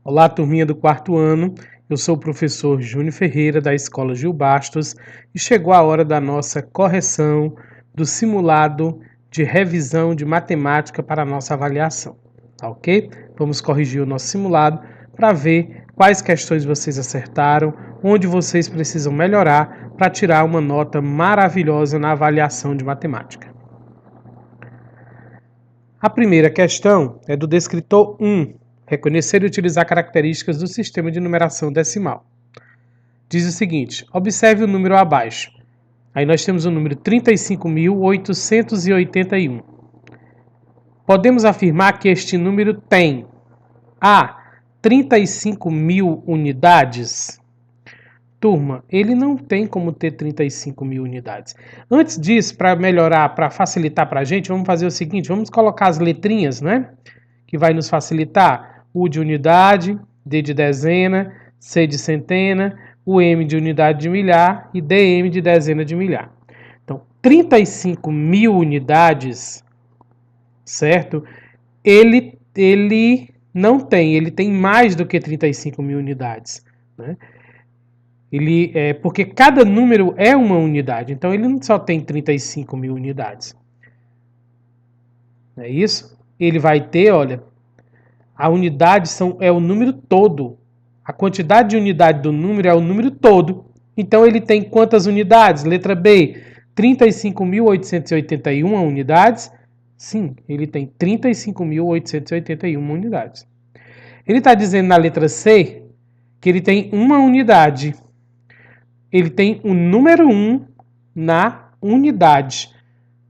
Olá, turminha do quarto ano. Eu sou o professor Júnior Ferreira, da Escola Gil Bastos, e chegou a hora da nossa correção do simulado de revisão de matemática para a nossa avaliação, tá ok? Vamos corrigir o nosso simulado para ver quais questões vocês acertaram, onde vocês precisam melhorar para tirar uma nota maravilhosa na avaliação de matemática. A primeira questão é do descritor 1. Reconhecer e utilizar características do sistema de numeração decimal. Diz o seguinte: observe o número abaixo. Aí nós temos o número 35.881. Podemos afirmar que este número tem A. 35.000 unidades. Turma, ele não tem como ter 35.000 unidades. Antes disso, para melhorar, para facilitar para a gente, vamos fazer o seguinte: vamos colocar as letrinhas, né? Que vai nos facilitar. U de unidade, D de dezena, C de centena, o M de unidade de milhar e DM de dezena de milhar. Então, 35.000 unidades, certo? Ele não tem, ele tem mais do que 35.000 unidades, né? Porque cada número é uma unidade, então ele não só tem 35.000 unidades. É isso? Ele vai ter, olha, a unidade é o número todo. A quantidade de unidade do número é o número todo. Então ele tem quantas unidades? Letra B, 35.881 unidades. Sim, ele tem 35.881 unidades. Ele está dizendo na letra C que ele tem uma unidade. Ele tem o número 1 na unidade,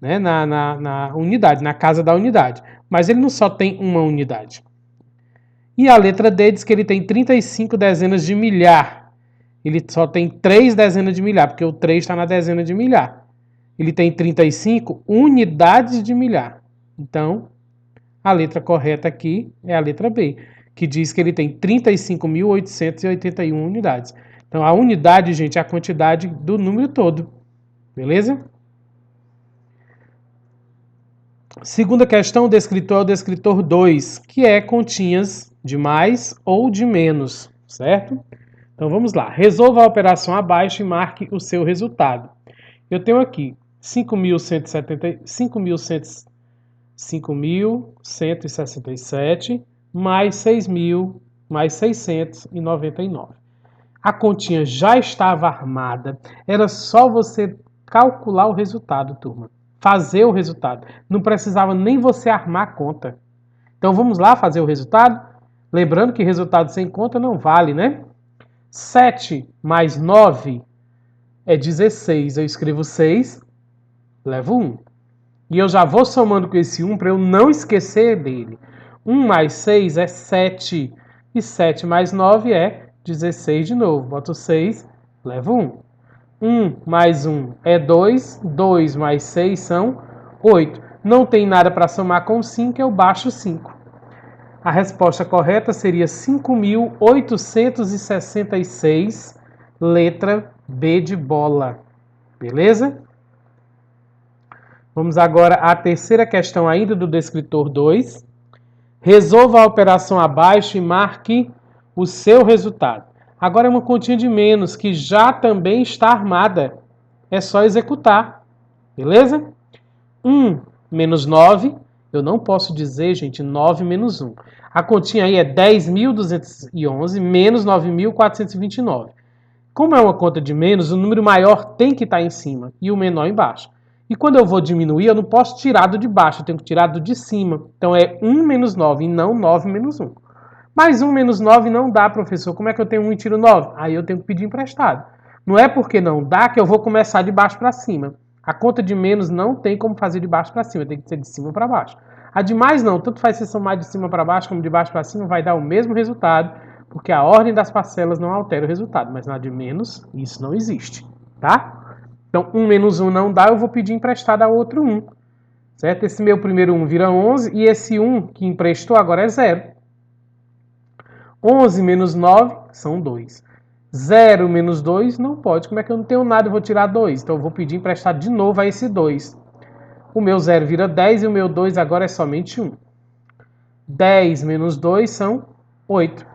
né? Na unidade, na casa da unidade. Mas ele não só tem uma unidade. E a letra D diz que ele tem 35 dezenas de milhar. Ele só tem 3 dezenas de milhar, porque o 3 está na dezena de milhar. Ele tem 35 unidades de milhar. Então, a letra correta aqui é a letra B, que diz que ele tem 35.881 unidades. Então, a unidade, gente, é a quantidade do número todo. Beleza? Segunda questão, o descritor é o descritor 2, que é continhas de mais ou de menos, certo? Então vamos lá. Resolva a operação abaixo e marque o seu resultado. Eu tenho aqui 5.167 mais 6.000 mais 699. A continha já estava armada, era só você calcular o resultado, turma. Fazer o resultado. Não precisava nem você armar a conta. Então vamos lá fazer o resultado? Lembrando que resultado sem conta não vale, né? 7 mais 9 é 16. Eu escrevo 6, levo 1. E eu já vou somando com esse 1 para eu não esquecer dele. 1 mais 6 é 7. E 7 mais 9 é 16 de novo. Boto 6, levo 1. 1 mais 1 é 2. 2 mais 6 são 8. Não tem nada para somar com 5, eu baixo 5. A resposta correta seria 5.866, letra B de bola. Beleza? Vamos agora à terceira questão ainda do descritor 2. Resolva a operação abaixo e marque o seu resultado. Agora é uma continha de menos que já também está armada. É só executar. Beleza? 1 menos 9. Eu não posso dizer, gente, 9 menos 1. A continha aí é 10.211 menos 9.429. Como é uma conta de menos, o número maior tem que estar em cima e o menor embaixo. E quando eu vou diminuir, eu não posso tirar do de baixo, eu tenho que tirar do de cima. Então é 1 menos 9 e não 9 menos 1. Mas 1 menos 9 não dá, professor. Como é que eu tenho 1 e tiro 9? Aí eu tenho que pedir emprestado. Não é porque não dá que eu vou começar de baixo para cima. A conta de menos não tem como fazer de baixo para cima, tem que ser de cima para baixo. A de mais não, tanto faz se somar de cima para baixo como de baixo para cima, vai dar o mesmo resultado, porque a ordem das parcelas não altera o resultado, mas na de menos, isso não existe, tá? Então, 1 menos 1 não dá, eu vou pedir emprestado a outro 1, certo? Esse meu primeiro 1 vira 11 e esse 1 que emprestou agora é 0. 11 menos 9 são 2. 0 menos 2 não pode. Como é que eu não tenho nada? Eu vou tirar 2. Então eu vou pedir emprestado de novo a esse 2. O meu 0 vira 10 e o meu 2 agora é somente 1. 10 menos 2 são 8.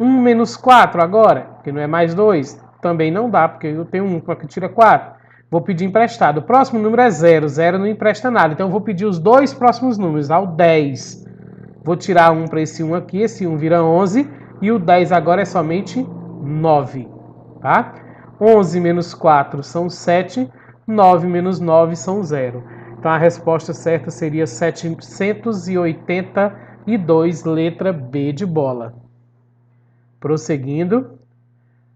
1 menos 4 agora, que não é mais 2. Também não dá, porque eu tenho 1, que tira 4. Vou pedir emprestado. O próximo número é 0. 0 não empresta nada. Então eu vou pedir os dois próximos números, ao 10. Vou tirar 1 para esse 1 aqui. Esse 1 vira 11. E o 10 agora é somente 9. Tá? 11 menos 4 são 7. 9 menos 9 são 0. Então a resposta certa seria 782, letra B de bola. Prosseguindo.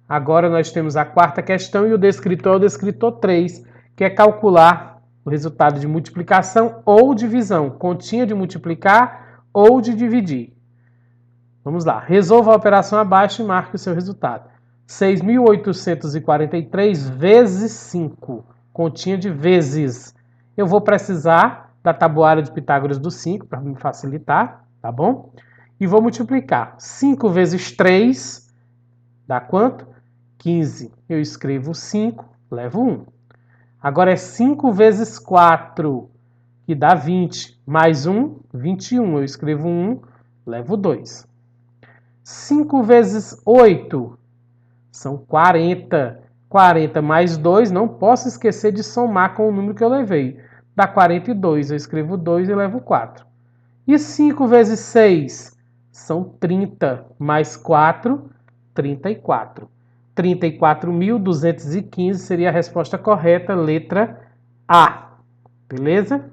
Agora nós temos a quarta questão e o descritor é o descritor 3, que é calcular o resultado de multiplicação ou divisão, continha de multiplicar ou de dividir. Vamos lá, resolva a operação abaixo e marque o seu resultado. 6.843 vezes 5, continha de vezes. Eu vou precisar da tabuada de Pitágoras do 5 para me facilitar, tá bom? E vou multiplicar. 5 vezes 3 dá quanto? 15. Eu escrevo 5, levo 1. Agora é 5 vezes 4, que dá 20. Mais 1, 21. Eu escrevo 1, levo 2. 5 vezes 8 são 40. 40 mais 2, não posso esquecer de somar com o número que eu levei. Dá 42. Eu escrevo 2 e levo 4. E 5 vezes 6 são 30. Mais 4, 34. 34.215 seria a resposta correta, letra A. Beleza?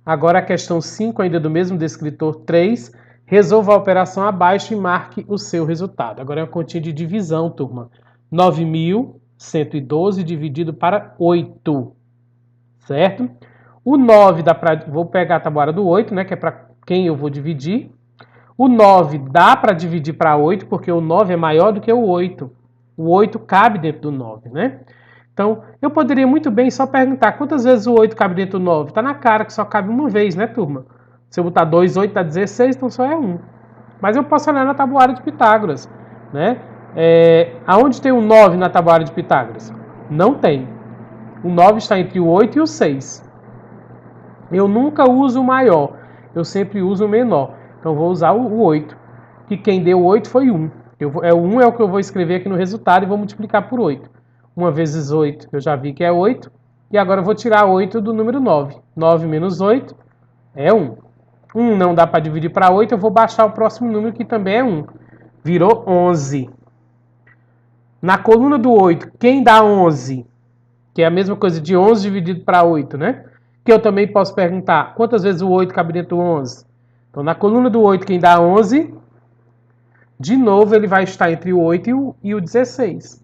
Agora a questão 5, ainda do mesmo descritor 3. Resolva a operação abaixo e marque o seu resultado. Agora é uma continha de divisão, turma. 9.112 dividido para 8. Certo? O 9 dá para... Vou pegar a tabuada do 8, né? Que é para quem eu vou dividir. O 9 dá para dividir para 8, porque o 9 é maior do que o 8. O 8 cabe dentro do 9, né? Então, eu poderia muito bem só perguntar quantas vezes o 8 cabe dentro do 9. Tá na cara que só cabe uma vez, né, turma? Se eu botar 2, 8 dá 16, então só é 1. Mas eu posso olhar na tabuada de Pitágoras, né? Aonde tem o 9 na tabuada de Pitágoras? Não tem. O 9 está entre o 8 e o 6. Eu nunca uso o maior, eu sempre uso o menor. Então, vou usar o 8, que quem deu 8 foi 1. O 1 é o que eu vou escrever aqui no resultado e vou multiplicar por 8. 1 vezes 8, eu já vi que é 8. E agora eu vou tirar 8 do número 9. 9 menos 8 é 1. 1 não dá para dividir para 8, eu vou baixar o próximo número, que também é 1. Virou 11. Na coluna do 8, quem dá 11? Que é a mesma coisa de 11 dividido para 8, né? Que eu também posso perguntar, quantas vezes o 8 cabe dentro do 11? Então, na coluna do 8, quem dá 11, de novo, ele vai estar entre o 8 e o 16.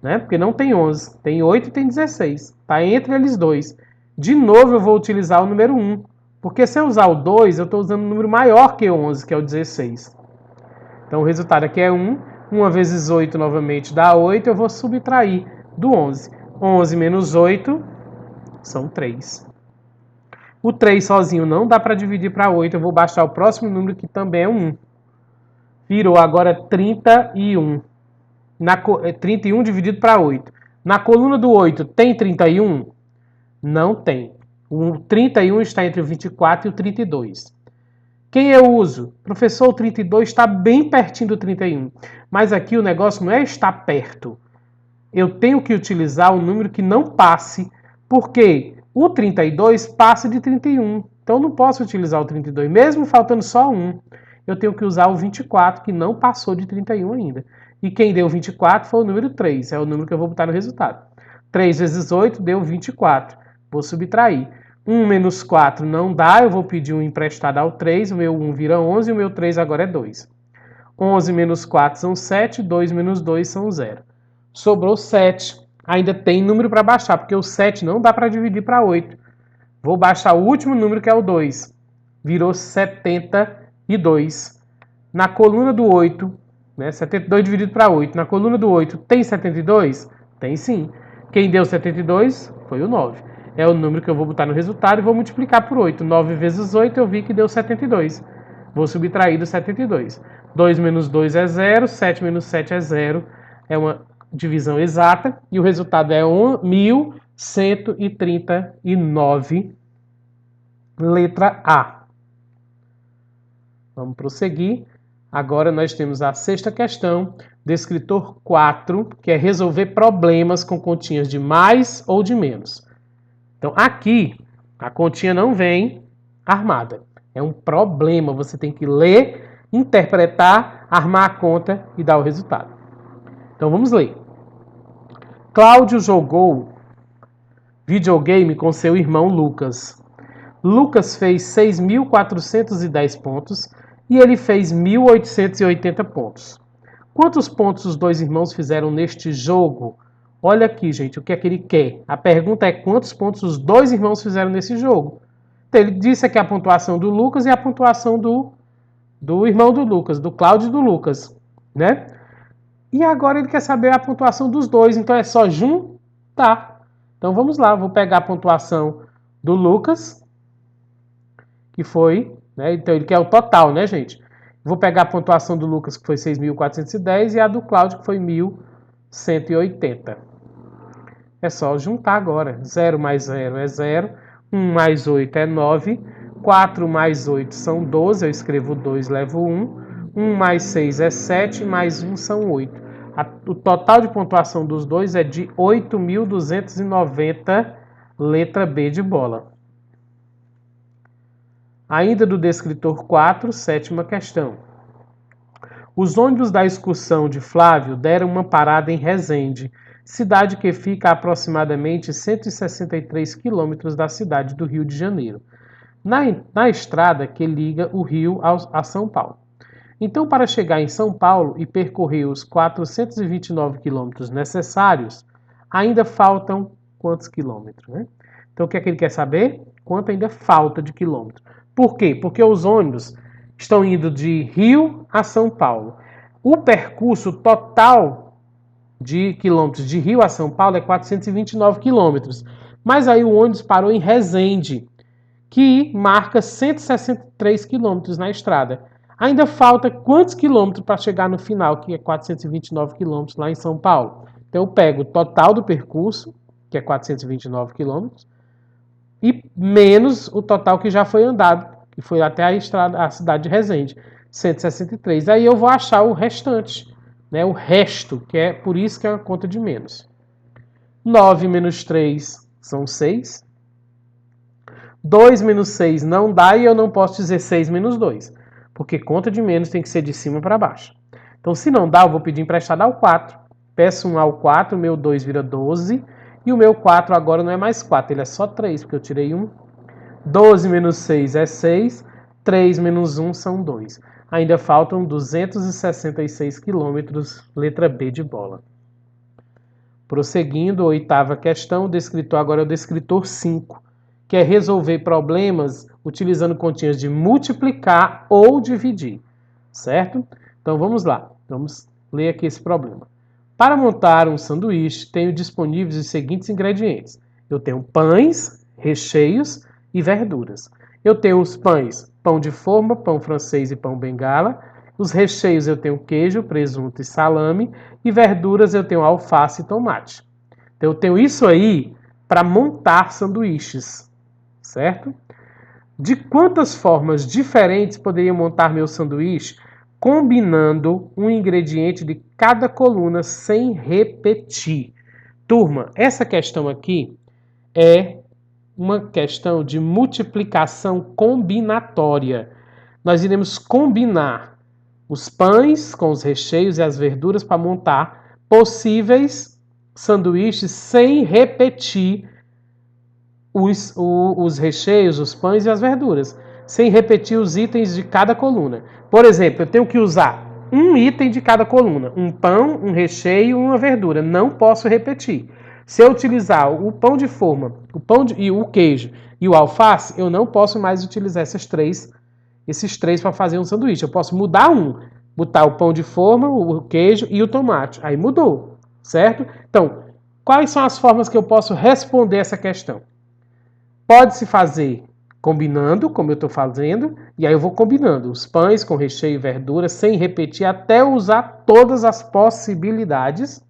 Né? Porque não tem 11. Tem 8 e tem 16. Está entre eles dois. De novo, eu vou utilizar o número 1. Porque se eu usar o 2, eu estou usando um número maior que o 11, que é o 16. Então, o resultado aqui é 1. 1 vezes 8, novamente, dá 8. Eu vou subtrair do 11. 11 menos 8 são 3. O 3 sozinho não dá para dividir para 8. Eu vou baixar o próximo número, que também é 1. Virou agora 31. 31 dividido para 8. Na coluna do 8 tem 31? Não tem. O 31 está entre o 24 e o 32. Quem eu uso? Professor, o 32 está bem pertinho do 31. Mas aqui o negócio não é estar perto. Eu tenho que utilizar um número que não passe, porque o 32 passa de 31. Então eu não posso utilizar o 32, mesmo faltando só 1. Eu tenho que usar o 24, que não passou de 31 ainda. E quem deu 24 foi o número 3, é o número que eu vou botar no resultado. 3 vezes 8 deu 24. Vou subtrair. 1 menos 4 não dá, eu vou pedir um emprestado ao 3, o meu 1 vira 11 e o meu 3 agora é 2. 11 menos 4 são 7, 2 menos 2 são 0. Sobrou 7. Ainda tem número para baixar, porque o 7 não dá para dividir para 8. Vou baixar o último número, que é o 2. Virou 72. Na coluna do 8, né, 72 dividido para 8. Na coluna do 8 tem 72? Tem sim. Quem deu 72 foi o 9. É o número que eu vou botar no resultado e vou multiplicar por 8. 9 vezes 8 eu vi que deu 72. Vou subtrair do 72. 2 menos 2 é 0, 7 menos 7 é 0. É uma divisão exata e o resultado é 1.139, letra A. Vamos prosseguir. Agora nós temos a sexta questão, descritor 4, que é resolver problemas com continhas de mais ou de menos. Então, aqui, a continha não vem armada. É um problema, você tem que ler, interpretar, armar a conta e dar o resultado. Então, vamos ler. Cláudio jogou videogame com seu irmão Lucas. Lucas fez 6.410 pontos e ele fez 1.880 pontos. Quantos pontos os dois irmãos fizeram neste jogo? Olha aqui, gente, o que é que ele quer. A pergunta é quantos pontos os dois irmãos fizeram nesse jogo. Então, ele disse aqui a pontuação do Lucas e a pontuação do irmão do Lucas, do Cláudio e do Lucas, né? E agora ele quer saber a pontuação dos dois, então é só juntar. Então vamos lá, vou pegar a pontuação do Lucas, que foi, né? Então ele quer o total, né, gente? Vou pegar a pontuação do Lucas, que foi 6.410, e a do Cláudio, que foi 1.180. É só juntar agora. 0 mais 0 é 0, 1 mais 8 é 9, 4 mais 8 são 12, eu escrevo 2, levo 1, 1 mais 6 é 7, mais 1 são 8. O total de pontuação dos dois é de 8.290, letra B de bola. Ainda do descritor 4, sétima questão. Os ônibus da excursão de Flávio deram uma parada em Resende, cidade que fica a aproximadamente 163 quilômetros da cidade do Rio de Janeiro, na estrada que liga o Rio a São Paulo. Então, para chegar em São Paulo e percorrer os 429 quilômetros necessários, ainda faltam quantos quilômetros, né? Então, o que é que ele quer saber? Quanto ainda falta de quilômetros. Por quê? Porque os ônibus estão indo de Rio a São Paulo. O percurso total de quilômetros de Rio a São Paulo é 429 quilômetros. Mas aí o ônibus parou em Resende, que marca 163 quilômetros na estrada. Ainda falta quantos quilômetros para chegar no final, que é 429 quilômetros lá em São Paulo? Então eu pego o total do percurso, que é 429 quilômetros, e menos o total que já foi andado, que foi até a cidade de Resende, 163. Aí eu vou achar o restante, né, o resto, que é por isso que é uma conta de menos. 9 menos 3 são 6. 2 menos 6 não dá e eu não posso dizer 6 menos 2, porque conta de menos tem que ser de cima para baixo. Então, se não dá, eu vou pedir emprestado ao 4. Peço 1 ao 4, o meu 2 vira 12, e o meu 4 agora não é mais 4, ele é só 3, porque eu tirei 1. 12 menos 6 é 6, 3 menos 1 são 2. Ainda faltam 266 quilômetros, letra B de bola. Prosseguindo, a oitava questão, o descritor agora é o descritor 5, que é resolver problemas utilizando continhas de multiplicar ou dividir, certo? Então vamos lá, vamos ler aqui esse problema. Para montar um sanduíche, tenho disponíveis os seguintes ingredientes. Eu tenho pães, recheios e verduras. Eu tenho os pães, pão de forma, pão francês e pão bengala. Os recheios eu tenho queijo, presunto e salame. E verduras eu tenho alface e tomate. Então eu tenho isso aí para montar sanduíches, certo? De quantas formas diferentes poderia montar meu sanduíche combinando um ingrediente de cada coluna sem repetir? Turma, essa questão aqui é uma questão de multiplicação combinatória. Nós iremos combinar os pães com os recheios e as verduras para montar possíveis sanduíches sem repetir os recheios, os pães e as verduras, sem repetir os itens de cada coluna. Por exemplo, eu tenho que usar um item de cada coluna, um pão, um recheio e uma verdura. Não posso repetir. Se eu utilizar o pão de forma, e o queijo e o alface, eu não posso mais utilizar esses três para fazer um sanduíche. Eu posso mudar botar o pão de forma, o queijo e o tomate. Aí mudou, certo? Então, quais são as formas que eu posso responder essa questão? Pode-se fazer combinando, como eu estou fazendo, e aí eu vou combinando os pães com recheio e verdura, sem repetir, até usar todas as possibilidades.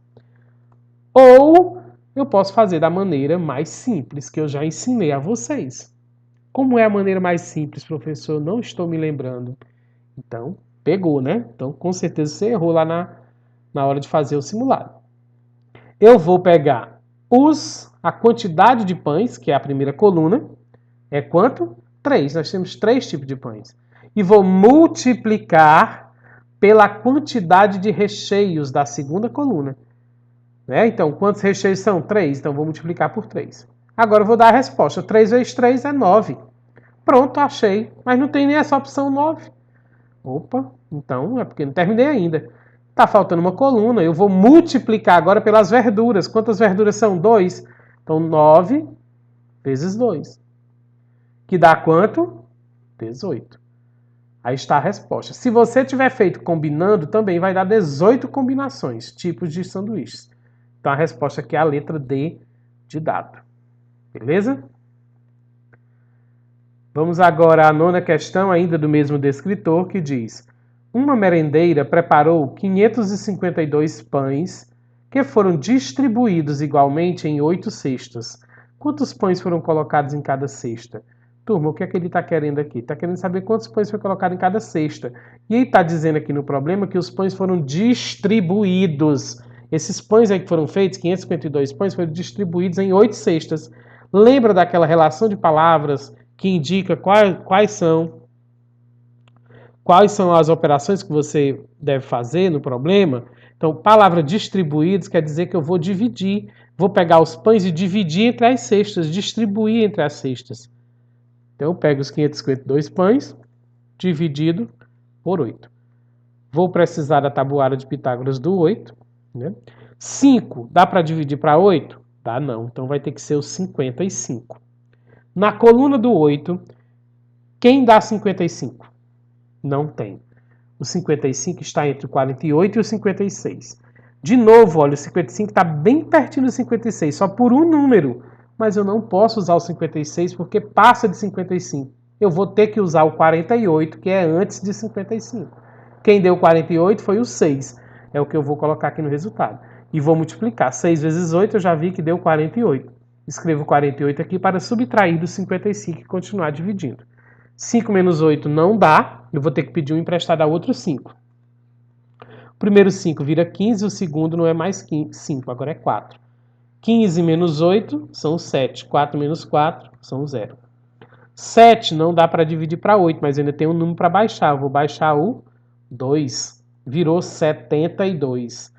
Ou eu posso fazer da maneira mais simples, que eu já ensinei a vocês. Como é a maneira mais simples, professor? Não estou me lembrando. Então, pegou, né? Então, com certeza você errou lá na hora de fazer o simulado. Eu vou pegar a quantidade de pães, que é a primeira coluna, é quanto? 3. Nós temos 3 tipos de pães. E vou multiplicar pela quantidade de recheios da segunda coluna. Né? Então, quantos recheios são? 3. Então, vou multiplicar por 3. Agora eu vou dar a resposta. 3 vezes 3 é 9. Pronto, achei. Mas não tem nem essa opção 9. Opa, então é porque não terminei ainda. Tá faltando uma coluna. Eu vou multiplicar agora pelas verduras. Quantas verduras são? 2. Então, 9 vezes 2. Que dá quanto? 18. Aí está a resposta. Se você tiver feito combinando, também vai dar 18 combinações, tipos de sanduíches. Então a resposta aqui é a letra D de dado. Beleza? Vamos agora à nona questão, ainda do mesmo descritor, que diz: uma merendeira preparou 552 pães que foram distribuídos igualmente em 8 cestas. Quantos pães foram colocados em cada cesta? Turma, o que é que ele está querendo aqui? Está querendo saber quantos pães foi colocado em cada cesta. E ele está dizendo aqui no problema que os pães foram distribuídos. Esses pães aí que foram feitos, 552 pães, foram distribuídos em 8 cestas. Lembra daquela relação de palavras que indica quais são as operações que você deve fazer no problema? Então, palavra distribuídos quer dizer que eu vou dividir. Vou pegar os pães e dividir entre as cestas, distribuir entre as cestas. Então, eu pego os 552 pães, dividido por 8. Vou precisar da tabuada de Pitágoras do 8. Né? 5, dá para dividir para 8? Dá não, então vai ter que ser o 55. Na coluna do 8, quem dá 55? Não tem. O 55 está entre o 48 e o 56. De novo, olha, o 55 está bem pertinho do 56, só por um número. Mas eu não posso usar o 56 porque passa de 55. Eu vou ter que usar o 48, que é antes de 55. Quem deu 48 foi o 6. É o que eu vou colocar aqui no resultado. E vou multiplicar. 6 vezes 8 eu já vi que deu 48. Escrevo 48 aqui para subtrair do 55 e continuar dividindo. 5 menos 8 não dá. Eu vou ter que pedir um emprestado a outro 5. O primeiro 5 vira 15, o segundo não é mais 5, agora é 4. 15 menos 8 são 7. 4 menos 4 são 0. 7 não dá para dividir para 8, mas ainda tem um número para baixar. Eu vou baixar o 2. Virou 72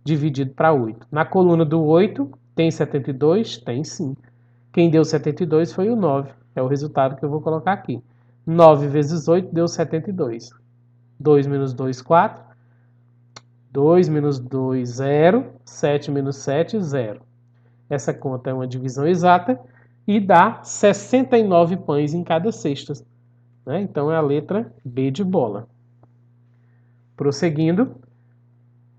dividido para 8. Na coluna do 8, tem 72? Tem sim. Quem deu 72 foi o 9. É o resultado que eu vou colocar aqui. 9 vezes 8 deu 72. 2 menos 2, 4. 2 menos 2, 0. 7 menos 7, 0. Essa conta é uma divisão exata e dá 69 pães em cada cesta. Né? Então é a letra B de bola. Prosseguindo,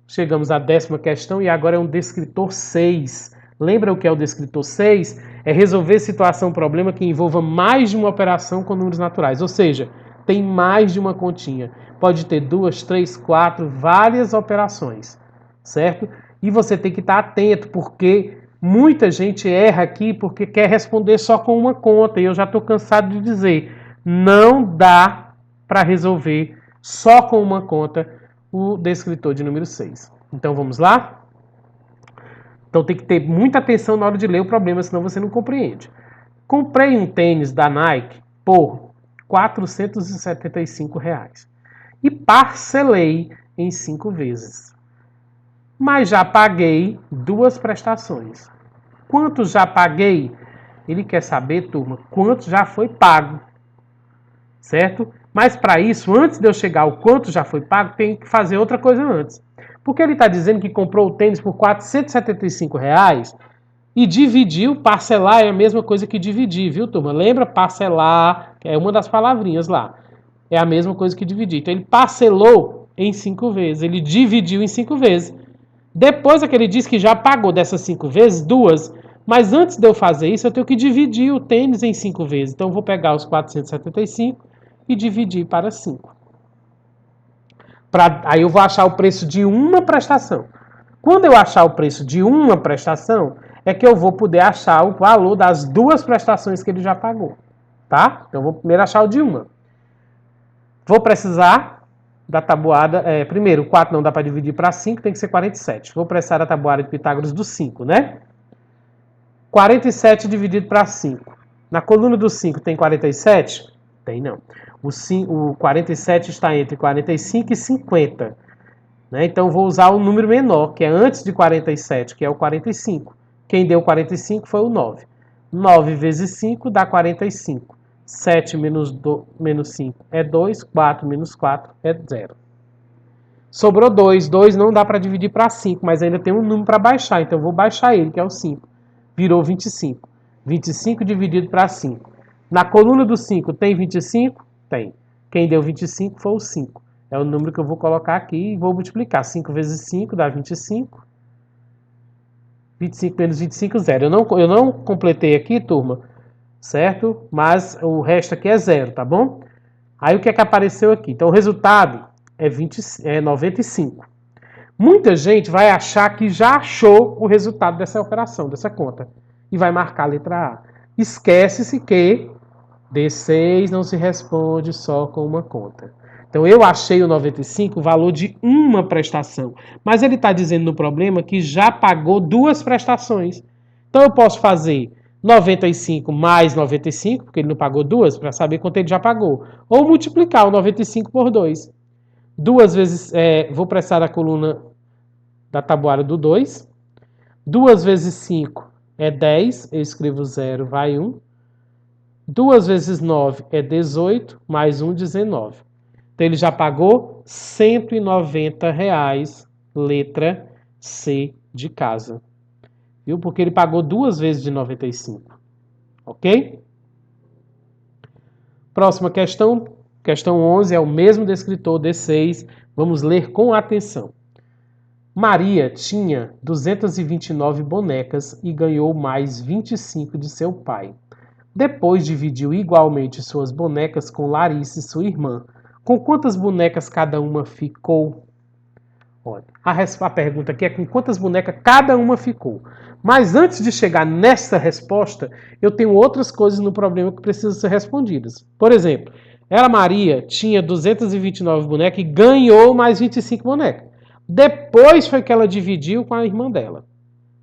chegamos à 10ª questão e agora é um descritor 6. Lembra o que é o descritor 6? É resolver situação, problema que envolva mais de uma operação com números naturais. Ou seja, tem mais de uma continha. Pode ter 2, 3, 4, várias operações. Certo? E você tem que estar atento, porque muita gente erra aqui porque quer responder só com uma conta. E eu já estou cansado de dizer, não dá para resolver só com uma conta o descritor de número 6. Então vamos lá? Então tem que ter muita atenção na hora de ler o problema, senão você não compreende. Comprei um tênis da Nike por R$ 475 e parcelei em 5 vezes. Mas já paguei 2 prestações. Quanto já paguei? Ele quer saber, turma, quanto já foi pago. Certo? Mas para isso, antes de eu chegar ao quanto já foi pago, tem que fazer outra coisa antes. Porque ele está dizendo que comprou o tênis por R$ 475 e dividiu. Parcelar é a mesma coisa que dividir, viu, turma? Lembra? Parcelar é uma das palavrinhas lá. É a mesma coisa que dividir. Então ele parcelou em 5 vezes. Ele dividiu em 5 vezes. Depois é que ele diz que já pagou dessas 5 vezes, 2. Mas antes de eu fazer isso, eu tenho que dividir o tênis em 5 vezes. Então eu vou pegar os 475 e dividir para 5. Aí eu vou achar o preço de uma prestação. Quando eu achar o preço de uma prestação, é que eu vou poder achar o valor das 2 prestações que ele já pagou. Tá? Então eu vou primeiro achar o de uma. Vou precisar da tabuada, primeiro, o 4 não dá para dividir para 5, tem que ser 47. Vou prestar a tabuada de Pitágoras do 5, né? 47 dividido para 5. Na coluna do 5 tem 47? Tem não. O 47 está entre 45 e 50. Né? Então, vou usar o número menor, que é antes de 47, que é o 45. Quem deu 45 foi o 9. 9 vezes 5 dá 45. 7 menos 5 é 2. 4 menos 4 é 0. Sobrou 2. 2 não dá para dividir para 5, mas ainda tem um número para baixar. Então, eu vou baixar ele, que é o 5. Virou 25. 25 dividido para 5. Na coluna do 5 tem 25? Tem. Quem deu 25 foi o 5. É o número que eu vou colocar aqui e vou multiplicar. 5 vezes 5 dá 25. 25 menos 25, 0. Eu não completei aqui, turma, certo? Mas o resto aqui é 0, tá bom? Aí o que é que apareceu aqui? Então o resultado é 95. Muita gente vai achar que já achou o resultado dessa operação, dessa conta. E vai marcar a letra A. Esquece-se que D6 não se responde só com uma conta. Então eu achei o 95 o valor de uma prestação. Mas ele está dizendo no problema que já pagou duas prestações. Então eu posso fazer 95 mais 95, porque ele não pagou duas, para saber quanto ele já pagou. Ou multiplicar o 95 por 2. Duas vezes, vou prestar a coluna da tabuada do 2. 2 vezes 5 é 10, eu escrevo 0, vai 1. 2 vezes 9 é 18, mais 1, 19. Então ele já pagou R$190, letra C de casa. Viu? Porque ele pagou duas vezes de 95. Ok? Próxima questão. Questão 11 é o mesmo descritor D6. Vamos ler com atenção. Maria tinha 229 bonecas e ganhou mais 25 de seu pai. Depois dividiu igualmente suas bonecas com Larissa, sua irmã. Com quantas bonecas cada uma ficou? Olha, a pergunta aqui é com quantas bonecas cada uma ficou. Mas antes de chegar nessa resposta, eu tenho outras coisas no problema que precisam ser respondidas. Por exemplo, ela, Maria, tinha 229 bonecas e ganhou mais 25 bonecas. Depois foi que ela dividiu com a irmã dela.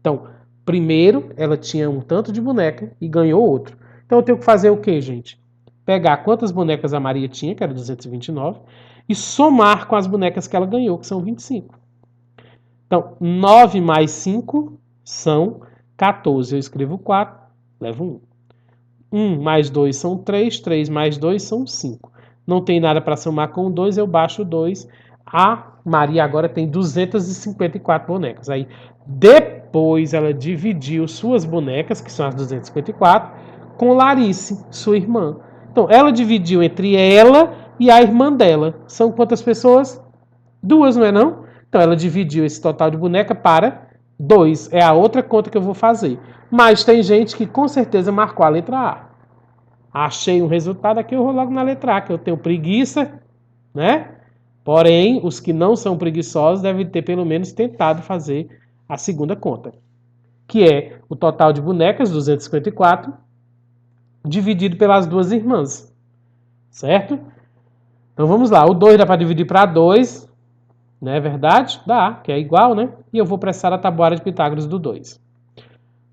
Então, primeiro ela tinha um tanto de boneca e ganhou outro. Então eu tenho que fazer o quê, gente? Pegar quantas bonecas a Maria tinha, que era 229, e somar com as bonecas que ela ganhou, que são 25. Então, 9 mais 5 são 14. Eu escrevo 4, levo 1. 1 mais 2 são 3, 3 mais 2 são 5. Não tem nada para somar com 2, eu baixo 2. A Maria agora tem 254 bonecas. Aí, depois ela dividiu suas bonecas, que são as 254, com Larice, sua irmã. Então, ela dividiu entre ela e a irmã dela. São quantas pessoas? Duas, não é não? Então, ela dividiu esse total de boneca para 2. É a outra conta que eu vou fazer. Mas tem gente que com certeza marcou a letra A. Achei um resultado aqui, eu vou logo na letra A, que eu tenho preguiça, né? Porém, os que não são preguiçosos devem ter pelo menos tentado fazer a segunda conta, que é o total de bonecas, 254, dividido pelas duas irmãs, certo? Então vamos lá, o 2 dá para dividir para 2, não é verdade? Dá, que é igual, né? E eu vou prestar a tabuada de Pitágoras do 2.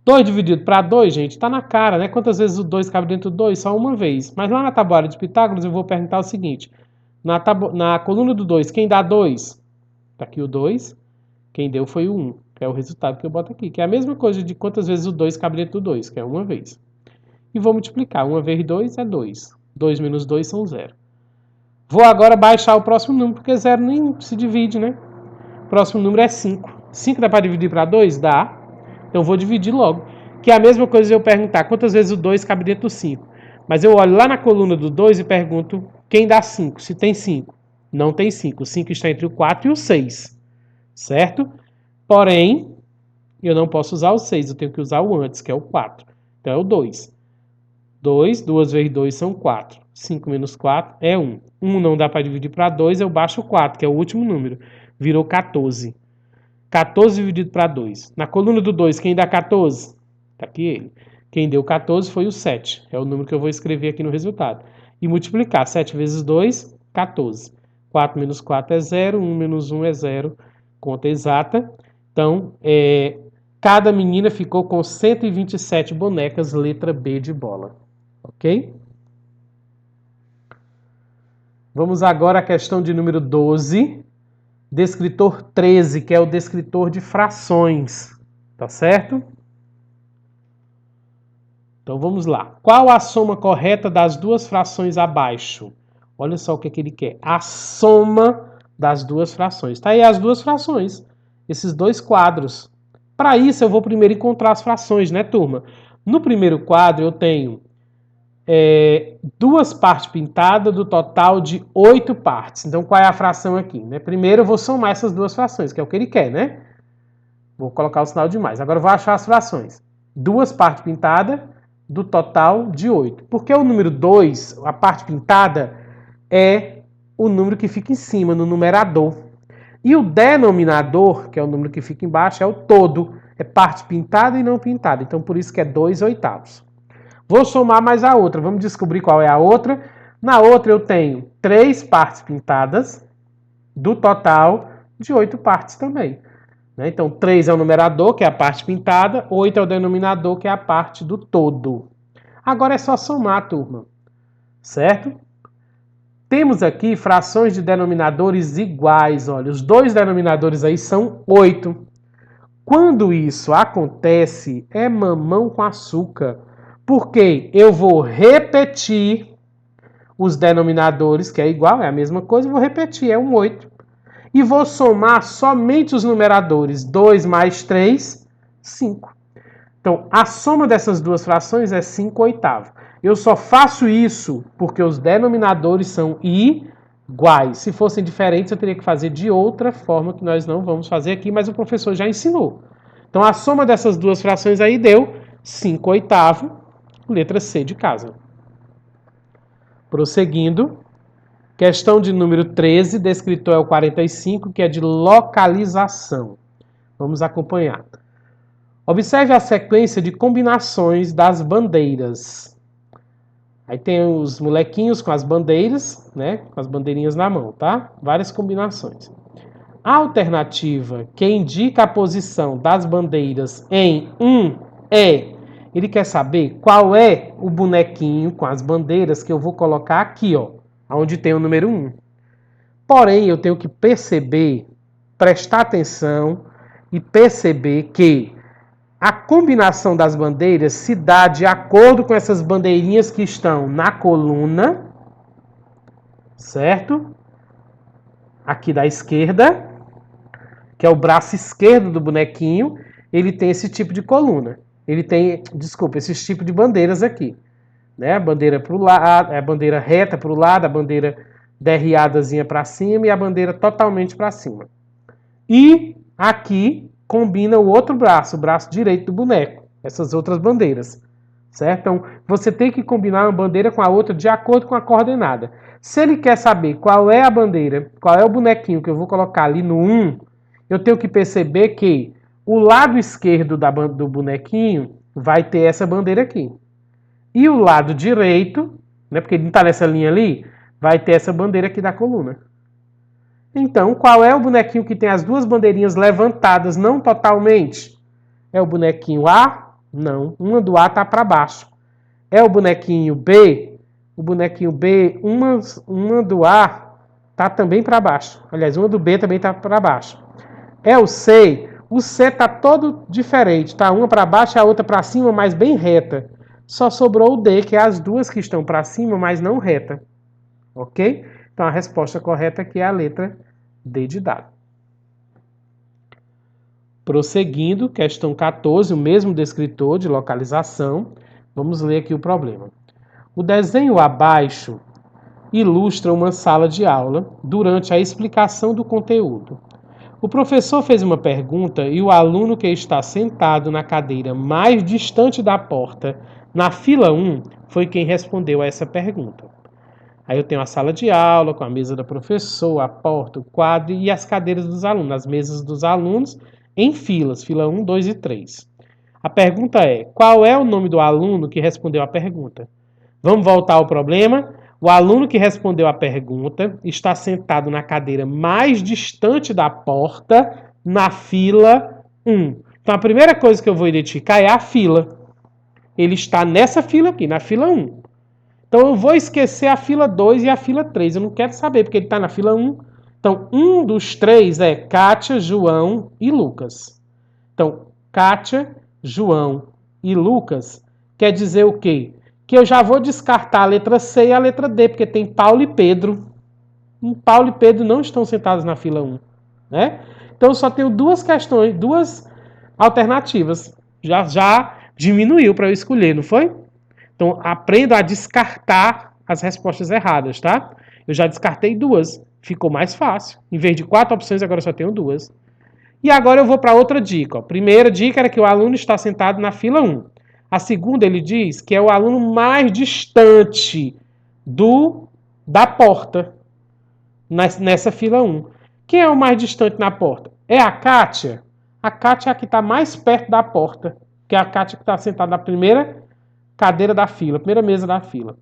2 dividido para 2, gente, está na cara, né? Quantas vezes o 2 cabe dentro do 2? Só uma vez. Mas lá na tabuada de Pitágoras eu vou perguntar o seguinte. Na coluna do 2, quem dá 2? Está aqui o 2. Quem deu foi o 1, que é o resultado que eu boto aqui. Que é a mesma coisa de quantas vezes o 2 cabe dentro do 2, que é uma vez. E vou multiplicar. 1 vezes 2 é 2. 2 menos 2 são 0. Vou agora baixar o próximo número, porque 0 nem se divide, né? O próximo número é 5. 5 dá para dividir para 2? Dá. Então eu vou dividir logo. Que é a mesma coisa de eu perguntar quantas vezes o 2 cabe dentro do 5. Mas eu olho lá na coluna do 2 e pergunto quem dá 5, se tem 5. Não tem 5. O 5 está entre o 4 e o 6. Certo? Porém, eu não posso usar o 6, eu tenho que usar o antes, que é o 4. Então é o 2. 2 vezes 2 são 4. 5 menos 4 é 1. 1 não dá para dividir para 2, eu baixo o 4, que é o último número. Virou 14. 14 dividido para 2. Na coluna do 2, quem dá 14? Está aqui ele. Quem deu 14 foi o 7. É o número que eu vou escrever aqui no resultado. E multiplicar. 7 vezes 2, 14. 4 menos 4 é 0, 1 menos 1 é 0, conta exata. Então, cada menina ficou com 127 bonecas, letra B de bola. Ok? Vamos agora à questão de número 12. Descritor 13, que é o descritor de frações. Tá certo? Então vamos lá. Qual a soma correta das duas frações abaixo? Olha só o que ele quer. A soma das duas frações. Tá aí as duas frações. Esses dois quadros. Para isso, eu vou primeiro encontrar as frações, né, turma? No primeiro quadro, eu tenho duas partes pintadas do total de 8 partes. Então, qual é a fração aqui? Né? Primeiro, eu vou somar essas duas frações, que é o que ele quer, né? Vou colocar o sinal de mais. Agora, eu vou achar as frações. Duas partes pintadas do total de 8. Porque o número 2, a parte pintada, é o número que fica em cima, no numerador. E o denominador, que é o número que fica embaixo, é o todo. É parte pintada e não pintada. Então, por isso que é 2 oitavos. Vou somar mais a outra. Vamos descobrir qual é a outra. Na outra, eu tenho 3 partes pintadas do total de 8 partes também. Então, 3 é o numerador, que é a parte pintada. 8 é o denominador, que é a parte do todo. Agora é só somar, turma. Certo? Temos aqui frações de denominadores iguais. Olha, os dois denominadores aí são 8. Quando isso acontece, é mamão com açúcar. Porque eu vou repetir os denominadores, que é igual, é a mesma coisa, vou repetir, é um 8. E vou somar somente os numeradores. 2 mais 3, 5. Então, a soma dessas duas frações é 5 oitavos. Eu só faço isso porque os denominadores são iguais. Se fossem diferentes, eu teria que fazer de outra forma, que nós não vamos fazer aqui, mas o professor já ensinou. Então, a soma dessas duas frações aí deu 5 oitavos, letra C de casa. Prosseguindo. Questão de número 13, descritor é o 45, que é de localização. Vamos acompanhar. Observe a sequência de combinações das bandeiras. Aí tem os molequinhos com as bandeiras, né? Com as bandeirinhas na mão, tá? Várias combinações. A alternativa que indica a posição das bandeiras em 1 é... Ele quer saber qual é o bonequinho com as bandeiras que eu vou colocar aqui, ó. Onde tem o número 1. Porém, eu tenho que perceber, prestar atenção e perceber que a combinação das bandeiras se dá de acordo com essas bandeirinhas que estão na coluna, certo? Aqui da esquerda, que é o braço esquerdo do bonequinho, ele tem esse tipo de coluna. Ele tem, desculpa, esse tipo de bandeiras aqui. Né? A bandeira para o lado, a bandeira reta para o lado, a bandeira derriadazinha para cima e a bandeira totalmente para cima. E aqui combina o outro braço, o braço direito do boneco, essas outras bandeiras, certo? Então, você tem que combinar uma bandeira com a outra de acordo com a coordenada. Se ele quer saber qual é a bandeira, qual é o bonequinho que eu vou colocar ali no 1, eu tenho que perceber que o lado esquerdo do bonequinho vai ter essa bandeira aqui. E o lado direito, né, porque ele não está nessa linha ali, vai ter essa bandeira aqui da coluna. Então, qual é o bonequinho que tem as duas bandeirinhas levantadas, não totalmente? É o bonequinho A? Não, uma do A está para baixo. É o bonequinho B? O bonequinho B, uma do A está também para baixo. Aliás, uma do B também está para baixo. É o C? O C está todo diferente, tá? Uma para baixo e a outra para cima, mas bem reta. Só sobrou o D, que é as duas que estão para cima, mas não reta. Ok? Então a resposta correta aqui é a letra D de dado. Prosseguindo, questão 14, o mesmo descritor de localização. Vamos ler aqui o problema. O desenho abaixo ilustra uma sala de aula durante a explicação do conteúdo. O professor fez uma pergunta e o aluno que está sentado na cadeira mais distante da porta, na fila 1, foi quem respondeu a essa pergunta. Aí eu tenho a sala de aula com a mesa da professora, a porta, o quadro e as cadeiras dos alunos, as mesas dos alunos em filas, fila 1, 2 e 3. A pergunta é, qual é o nome do aluno que respondeu a pergunta? Vamos voltar ao problema. O aluno que respondeu a pergunta está sentado na cadeira mais distante da porta, na fila 1. Então, a primeira coisa que eu vou identificar é a fila. Ele está nessa fila aqui, na fila 1. Então, eu vou esquecer a fila 2 e a fila 3. Eu não quero saber, porque ele está na fila 1. Então, um dos três é Kátia, João e Lucas. Então, Kátia, João e Lucas quer dizer o quê? Que eu já vou descartar a letra C e a letra D, porque tem Paulo e Pedro. Paulo e Pedro não estão sentados na fila 1. Né? Então, eu só tenho duas questões, duas alternativas. Já diminuiu para eu escolher, não foi? Então, aprenda a descartar as respostas erradas, tá? Eu já descartei duas. Ficou mais fácil. Em vez de 4 opções, agora eu só tenho 2. E agora eu vou para outra dica. Ó. Primeira dica era que o aluno está sentado na fila 1. A segunda, ele diz que é o aluno mais distante da porta nessa fila 1. Quem é o mais distante na porta? É a Kátia? A Kátia é a que está mais perto da porta, que é a Kátia que está sentada na primeira cadeira da fila, primeira mesa da fila.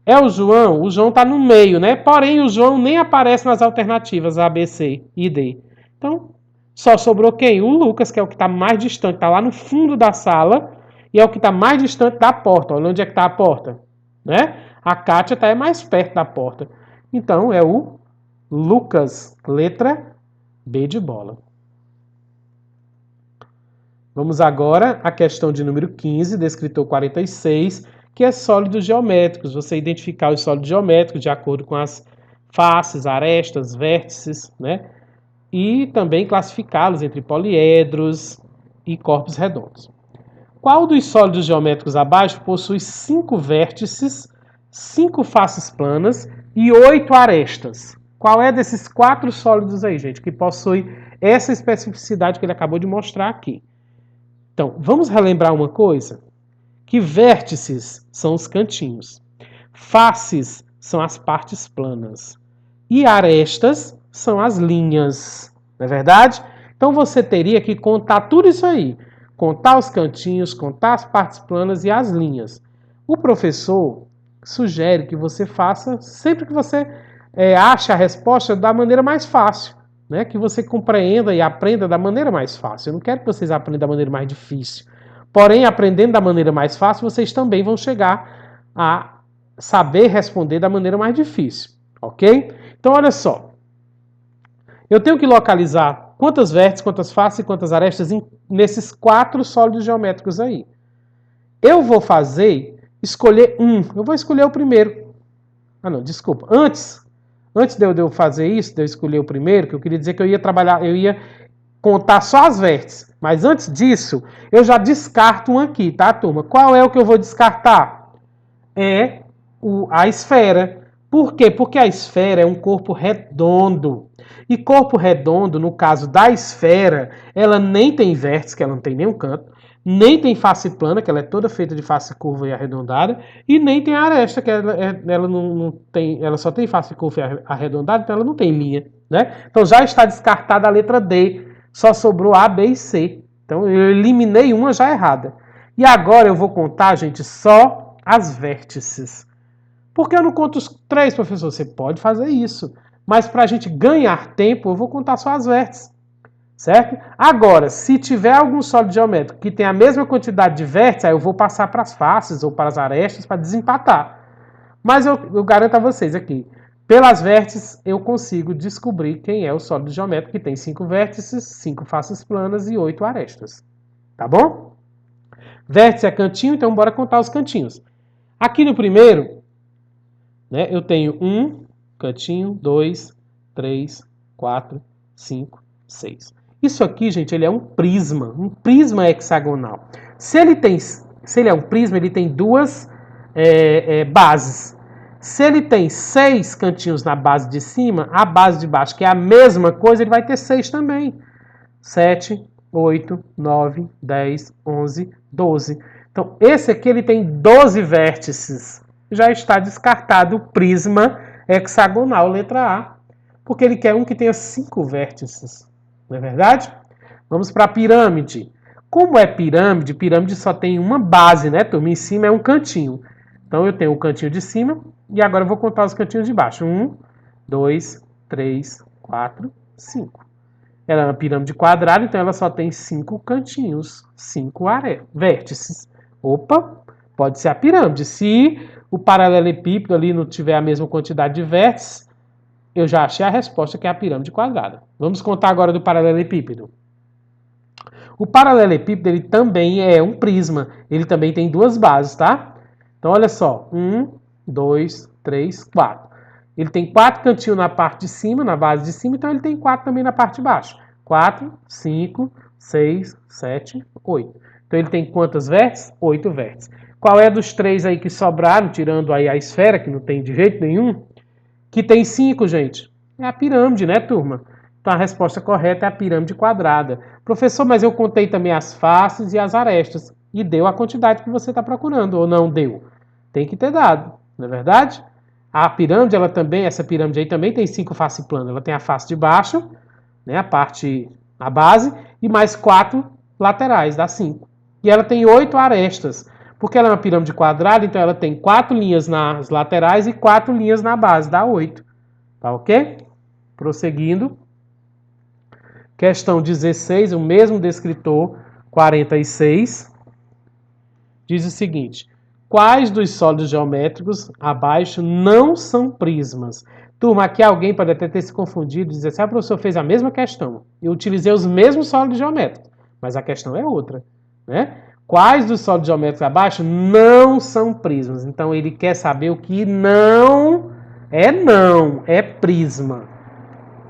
É o João está no meio, né? Porém, o João nem aparece nas alternativas A, B, C e D. Então, só sobrou quem? O Lucas, que é o que está mais distante, está lá no fundo da sala e é o que está mais distante da porta. Olha onde é que está a porta, né? A Kátia está mais perto da porta. Então, é o Lucas, letra B de bola. Vamos agora à questão de número 15, descritor 46, que é sólidos geométricos. Você identificar os sólidos geométricos de acordo com as faces, arestas, vértices, né? E também classificá-los entre poliedros e corpos redondos. Qual dos sólidos geométricos abaixo possui 5 vértices, 5 faces planas e 8 arestas? Qual é desses 4 sólidos aí, gente, que possui essa especificidade que ele acabou de mostrar aqui? Então, vamos relembrar uma coisa? Que vértices são os cantinhos, faces são as partes planas e arestas são as linhas, não é verdade? Então você teria que contar tudo isso aí, contar os cantinhos, contar as partes planas e as linhas. O professor sugere que você faça sempre que você ache a resposta da maneira mais fácil, né? Que você compreenda e aprenda da maneira mais fácil. Eu não quero que vocês aprendam da maneira mais difícil. Porém, aprendendo da maneira mais fácil, vocês também vão chegar a saber responder da maneira mais difícil, ok? Então, olha só. Eu tenho que localizar quantas vértices, quantas faces e quantas arestas nesses 4 sólidos geométricos aí. Eu vou escolher um. Eu vou escolher o primeiro. Ah, não, desculpa. Antes de eu fazer isso, de eu escolher o primeiro, que eu queria dizer que eu ia contar só as vértices. Mas antes disso, eu já descarto um aqui, tá, turma? Qual é o que eu vou descartar? É a esfera. Por quê? Porque a esfera é um corpo redondo. E corpo redondo, no caso da esfera, ela nem tem vértice, que ela não tem nenhum canto, nem tem face plana, que ela é toda feita de face curva e arredondada, e nem tem aresta, que ela só tem face curva e arredondada, então ela não tem linha, né? Então já está descartada a letra D, só sobrou A, B e C. Então eu eliminei uma já errada. E agora eu vou contar, gente, só as vértices. Por que eu não conto os 3, professor? Você pode fazer isso. Mas para a gente ganhar tempo, eu vou contar só as vértices. Certo? Agora, se tiver algum sólido geométrico que tem a mesma quantidade de vértices, aí eu vou passar para as faces ou para as arestas para desempatar. Mas eu garanto a vocês aqui, pelas vértices eu consigo descobrir quem é o sólido geométrico que tem 5 vértices, 5 faces planas e 8 arestas. Tá bom? Vértice é cantinho, então bora contar os cantinhos. Aqui no primeiro, né, eu tenho 1 cantinho, 2, 3, 4, 5, 6. Isso aqui, gente, ele é um prisma hexagonal. Se ele é um prisma, ele tem 2 bases. Se ele tem 6 cantinhos na base de cima, a base de baixo, que é a mesma coisa, ele vai ter 6 também. 7, 8, 9, 10, 11, 12. Então, esse aqui ele tem 12 vértices. Já está descartado o prisma hexagonal, letra A, porque ele quer um que tenha 5 vértices. Não é verdade? Vamos para a pirâmide. Como é pirâmide? Pirâmide só tem uma base, né, turma? Em cima é um cantinho. Então eu tenho o cantinho de cima e agora eu vou contar os cantinhos de baixo. 1, 2, 3, 4, 5. Ela é uma pirâmide quadrada, então ela só tem 5 cantinhos, 5 vértices. Opa, pode ser a pirâmide. Se o paralelepípedo ali não tiver a mesma quantidade de vértices, eu já achei a resposta, que é a pirâmide quadrada. Vamos contar agora do paralelepípedo. O paralelepípedo ele também é um prisma. Ele também tem duas bases, tá? Então olha só, 1, 2, 3, 4. Ele tem 4 cantinhos na parte de cima, na base de cima, então ele tem 4 também na parte de baixo. 4, 5, 6, 7, 8. Então ele tem quantas vértices? 8 vértices. Qual é dos 3 aí que sobraram, tirando aí a esfera, que não tem de jeito nenhum, que tem 5, gente? É a pirâmide, né, turma? Então a resposta correta é a pirâmide quadrada. Professor, mas eu contei também as faces e as arestas. E deu a quantidade que você está procurando, ou não deu? Tem que ter dado, não é verdade? A pirâmide, ela também, essa pirâmide aí também tem 5 faces planas. Ela tem a face de baixo, né, a base, e mais 4 laterais, dá 5. E ela tem 8 arestas. Porque ela é uma pirâmide quadrada, então ela tem 4 linhas nas laterais e 4 linhas na base, dá 8. Tá ok? Prosseguindo. Questão 16, o mesmo descritor, 46, diz o seguinte: quais dos sólidos geométricos abaixo não são prismas? Turma, aqui alguém pode até ter se confundido e dizer assim: o professor fez a mesma questão. Eu utilizei os mesmos sólidos geométricos, mas a questão é outra, né? Quais dos sólidos geométricos abaixo não são prismas? Então ele quer saber o que não é prisma.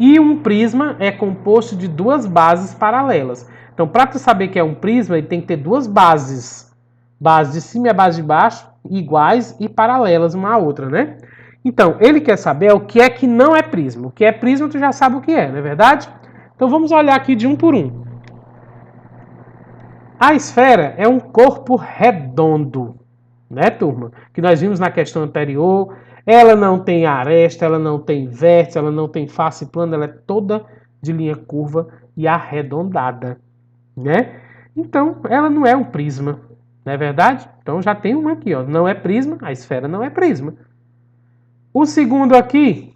E um prisma é composto de duas bases paralelas. Então, para tu saber que é um prisma, ele tem que ter duas bases. Base de cima e a base de baixo, iguais e paralelas uma à outra, né? Então, ele quer saber o que é que não é prisma. O que é prisma, tu já sabe o que é, não é verdade? Então, vamos olhar aqui de um por um. A esfera é um corpo redondo, né, turma? Que nós vimos na questão anterior. Ela não tem aresta, ela não tem vértice, ela não tem face plana, ela é toda de linha curva e arredondada, né? Então, ela não é um prisma, não é verdade? Então já tem uma aqui, ó, não é prisma, a esfera não é prisma. O segundo aqui,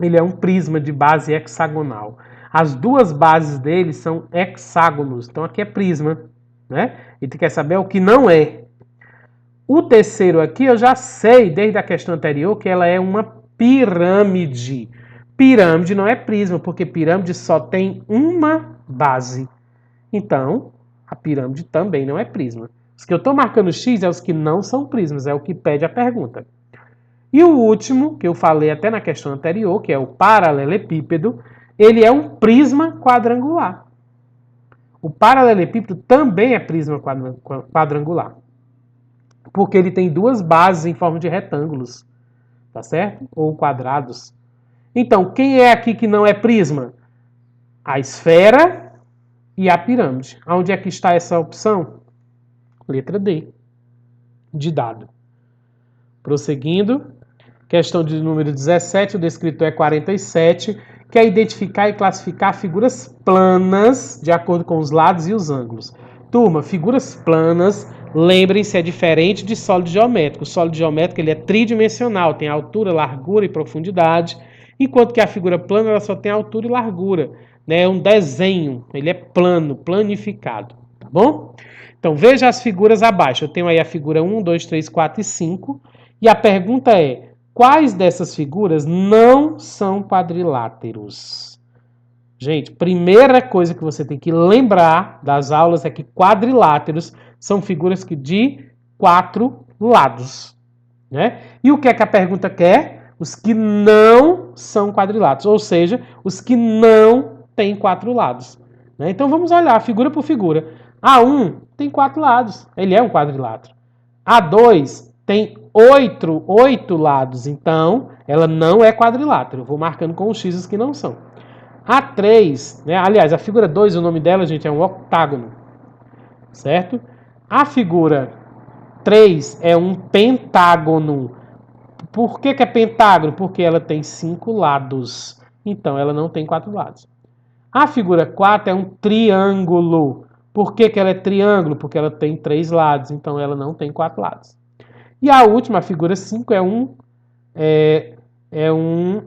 ele é um prisma de base hexagonal. As duas bases dele são hexágonos, então aqui é prisma, né? E tu quer saber o que não é. O terceiro aqui eu já sei, desde a questão anterior, que ela é uma pirâmide. Pirâmide não é prisma, porque pirâmide só tem uma base. Então, a pirâmide também não é prisma. Os que eu estou marcando X é os que não são prismas, é o que pede a pergunta. E o último, que eu falei até na questão anterior, que é o paralelepípedo, ele é um prisma quadrangular. O paralelepípedo também é prisma quadrangular. Porque ele tem duas bases em forma de retângulos, tá certo? Ou quadrados. Então, quem é aqui que não é prisma? A esfera e a pirâmide. Onde é que está essa opção? Letra D, de dado. Prosseguindo, questão de número 17, o descritor é 47, que é identificar e classificar figuras planas de acordo com os lados e os ângulos. Turma, figuras planas, lembrem-se, é diferente de sólido geométrico. O sólido geométrico ele é tridimensional, tem altura, largura e profundidade, enquanto que a figura plana ela só tem altura e largura. Né? É um desenho, ele é plano, planificado. Tá bom? Então veja as figuras abaixo. Eu tenho aí a figura 1, 2, 3, 4 e 5. E a pergunta é: quais dessas figuras não são quadriláteros? Gente, primeira coisa que você tem que lembrar das aulas é que quadriláteros são figuras de 4 lados. Né? E o que é que a pergunta quer? Os que não são quadriláteros, ou seja, os que não têm 4 lados. Né? Então vamos olhar figura por figura. A1 tem 4 lados, ele é um quadrilátero. A2 tem 8 lados, então ela não é quadrilátero. Eu vou marcando com os X que não são. A3, né? Aliás, a figura 2, o nome dela, gente, é um octágono. Certo? A figura 3 é um pentágono. Por que é pentágono? Porque ela tem 5 lados. Então, ela não tem 4 lados. A figura 4 é um triângulo. Por que ela é triângulo? Porque ela tem 3 lados. Então, ela não tem 4 lados. E a última, a figura 5, é um...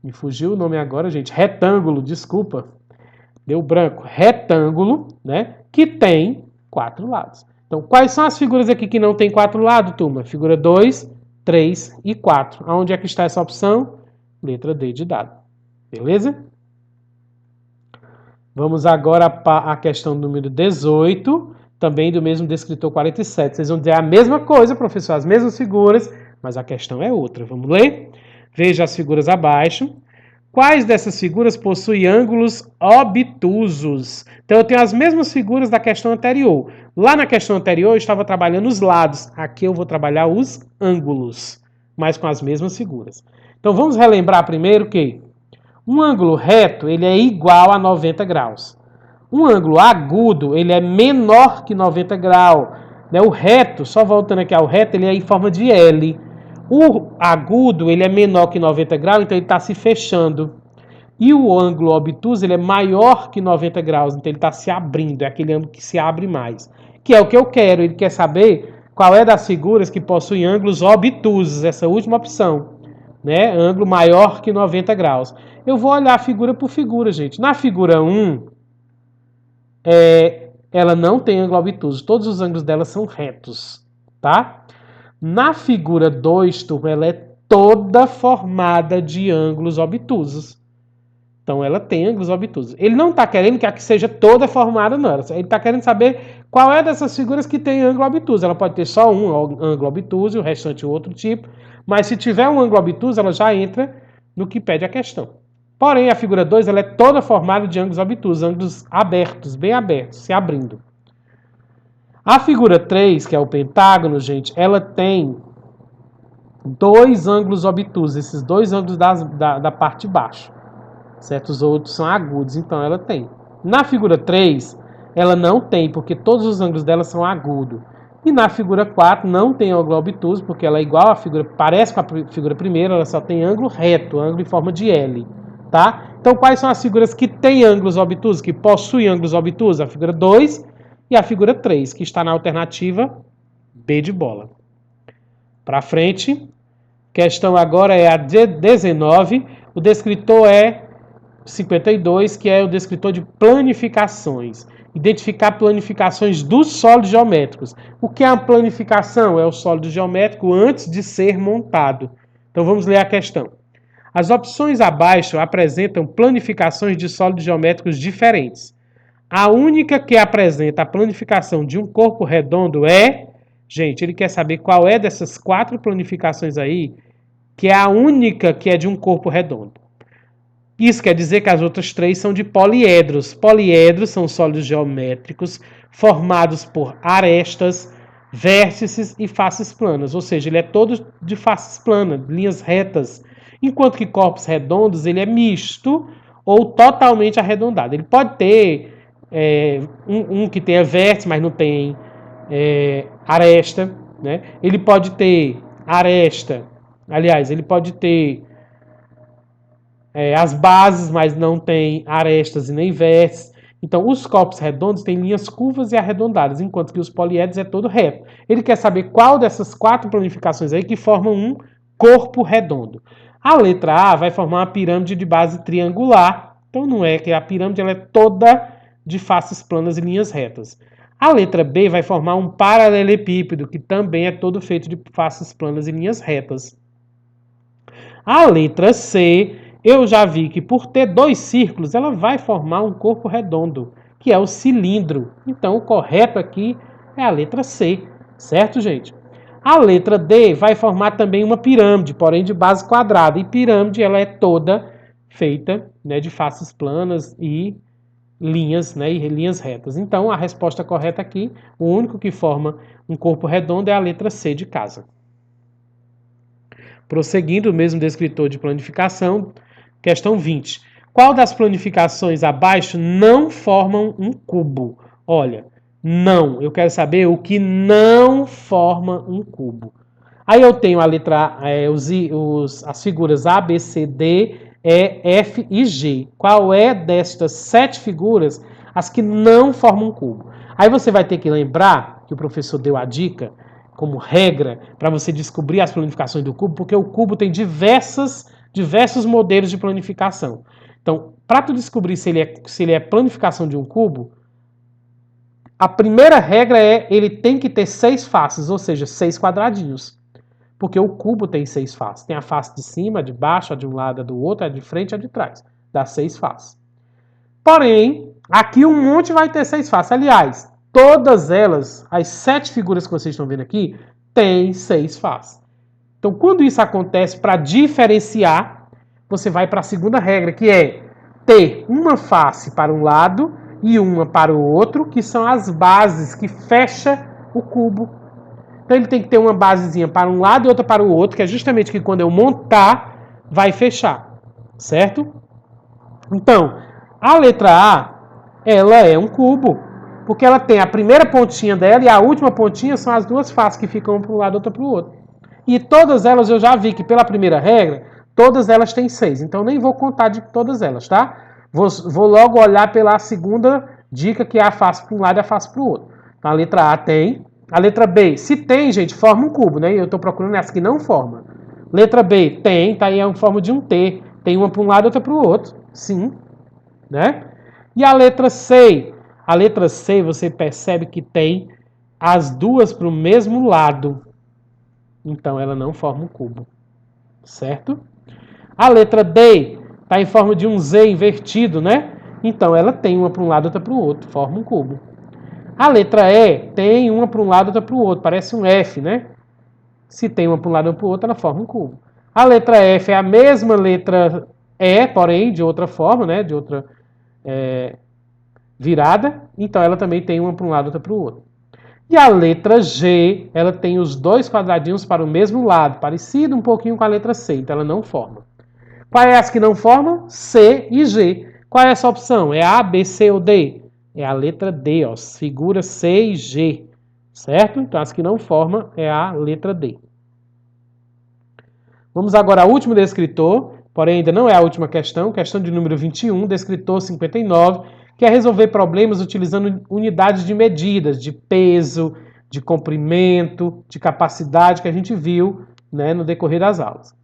Me fugiu o nome agora, gente. Retângulo, desculpa. Deu branco. Retângulo, né? Que tem 4 lados. Então, quais são as figuras aqui que não tem 4 lados, turma? Figura 2, 3 e 4. Aonde é que está essa opção? Letra D de dado. Beleza? Vamos agora à questão número 18, também do mesmo descritor 47. Vocês vão dizer a mesma coisa, professor, as mesmas figuras, mas a questão é outra. Vamos ler? Veja as figuras abaixo. Quais dessas figuras possuem ângulos obtusos? Então, eu tenho as mesmas figuras da questão anterior. Lá na questão anterior, eu estava trabalhando os lados. Aqui eu vou trabalhar os ângulos, mas com as mesmas figuras. Então, vamos relembrar primeiro que um ângulo reto, ele é igual a 90 graus. Um ângulo agudo, ele é menor que 90 graus. O reto, só voltando aqui ao reto, ele é em forma de L. O agudo, ele é menor que 90 graus, então ele está se fechando. E o ângulo obtuso, ele é maior que 90 graus, então ele está se abrindo. É aquele ângulo que se abre mais. Que é o que eu quero. Ele quer saber qual é das figuras que possuem ângulos obtusos. Essa última opção. Né? Ângulo maior que 90 graus. Eu vou olhar figura por figura, gente. Na figura 1, ela não tem ângulo obtuso. Todos os ângulos dela são retos. Tá? Na figura 2, turma, ela é toda formada de ângulos obtusos. Então, ela tem ângulos obtusos. Ele não está querendo que a que seja toda formada, não. Ele está querendo saber qual é dessas figuras que tem ângulo obtuso. Ela pode ter só um ângulo obtuso e o restante outro tipo. Mas se tiver um ângulo obtuso, ela já entra no que pede a questão. Porém, a figura 2 ela é toda formada de ângulos obtusos, ângulos abertos, bem abertos, se abrindo. A figura 3, que é o pentágono, gente, ela tem 2 ângulos obtusos, esses 2 ângulos da parte de baixo. Certo? Os outros são agudos, então ela tem. Na figura 3, ela não tem, porque todos os ângulos dela são agudos. E na figura 4 não tem ângulo obtuso, porque ela é igual à figura, parece com a figura primeira, ela só tem ângulo reto, ângulo em forma de L. Tá? Então quais são as figuras que têm ângulos obtusos, que possuem ângulos obtusos? A figura 2 e a figura 3, que está na alternativa B de bola. Para frente, questão agora é a 19, o descritor é 52, que é o descritor de planificações. Identificar planificações dos sólidos geométricos. O que é a planificação? É o sólido geométrico antes de ser montado. Então vamos ler a questão. As opções abaixo apresentam planificações de sólidos geométricos diferentes. A única que apresenta a planificação de um corpo redondo é... Gente, ele quer saber qual é dessas 4 planificações aí, que é a única que é de um corpo redondo. Isso quer dizer que as outras 3 são de poliedros. Poliedros são sólidos geométricos formados por arestas, vértices e faces planas. Ou seja, ele é todo de faces planas, linhas retas. Enquanto que corpos redondos, ele é misto ou totalmente arredondado. Ele pode ter um que tenha vértice, mas não tem aresta. Né? Ele pode ter aresta. Aliás, ele pode ter as bases, mas não tem arestas e nem vértices. Então, os corpos redondos têm linhas curvas e arredondadas, enquanto que os poliedros é todo reto. Ele quer saber qual dessas 4 planificações aí que formam um corpo redondo. A letra A vai formar uma pirâmide de base triangular. Então, não é que a pirâmide ela é toda de faces planas e linhas retas. A letra B vai formar um paralelepípedo, que também é todo feito de faces planas e linhas retas. A letra C... eu já vi que por ter 2 círculos, ela vai formar um corpo redondo, que é o cilindro. Então, o correto aqui é a letra C, certo, gente? A letra D vai formar também uma pirâmide, porém de base quadrada. E pirâmide, ela é toda feita, né, de faces planas e linhas, né, e linhas retas. Então, a resposta correta aqui, o único que forma um corpo redondo é a letra C de casa. Prosseguindo, o mesmo descritor de planificação, questão 20. Qual das planificações abaixo não formam um cubo? Olha, não. Eu quero saber o que não forma um cubo. Aí eu tenho a letra as figuras A, B, C, D, E, F e G. Qual é destas 7 figuras as que não formam um cubo? Aí você vai ter que lembrar, que o professor deu a dica, como regra para você descobrir as planificações do cubo, porque o cubo tem diversos modelos de planificação. Então, para tu descobrir se ele é planificação de um cubo, a primeira regra é ele tem que ter 6 faces, ou seja, 6 quadradinhos. Porque o cubo tem 6 faces. Tem a face de cima, a de baixo, a de um lado, a do outro, a de frente e a de trás. Dá 6 faces. Porém, aqui um monte vai ter 6 faces. Aliás, todas elas, as 7 figuras que vocês estão vendo aqui, têm 6 faces. Então, quando isso acontece, para diferenciar, você vai para a segunda regra, que é ter uma face para um lado e uma para o outro, que são as bases que fecham o cubo. Então, ele tem que ter uma basezinha para um lado e outra para o outro, que é justamente que quando eu montar, vai fechar. Certo? Então, a letra A, ela é um cubo, porque ela tem a primeira pontinha dela e a última pontinha são as duas faces que ficam para um lado e outra para o outro. E todas elas eu já vi que pela primeira regra, todas elas têm 6. Então nem vou contar de todas elas, tá? Vou logo olhar pela segunda dica, que é a face para um lado e a face para o outro. Então a letra A tem. A letra B, se tem, gente, forma um cubo, né? Eu estou procurando essa que não forma. Letra B, tem, tá aí em forma de um T. Tem uma para um lado e outra para o outro. Sim. Né? E a letra C? A letra C você percebe que tem as duas para o mesmo lado. Então ela não forma um cubo. Certo? A letra D está em forma de um Z invertido, né? Então ela tem uma para um lado e outra para o outro. Forma um cubo. A letra E tem uma para um lado e outra para o outro. Parece um F, né? Se tem uma para um lado e para o outro, ela forma um cubo. A letra F é a mesma letra E, porém de outra forma, né? De outra virada. Então ela também tem uma para um lado e outra para o outro. E a letra G, ela tem os dois quadradinhos para o mesmo lado, parecido um pouquinho com a letra C, então ela não forma. Qual é as que não formam? C e G. Qual é essa opção? É A, B, C ou D? É a letra D, ó, figura C e G, certo? Então as que não formam é a letra D. Vamos agora ao último descritor, porém ainda não é a última questão de número 21, descritor 59, que é resolver problemas utilizando unidades de medidas, de peso, de comprimento, de capacidade, que a gente viu, né, no decorrer das aulas.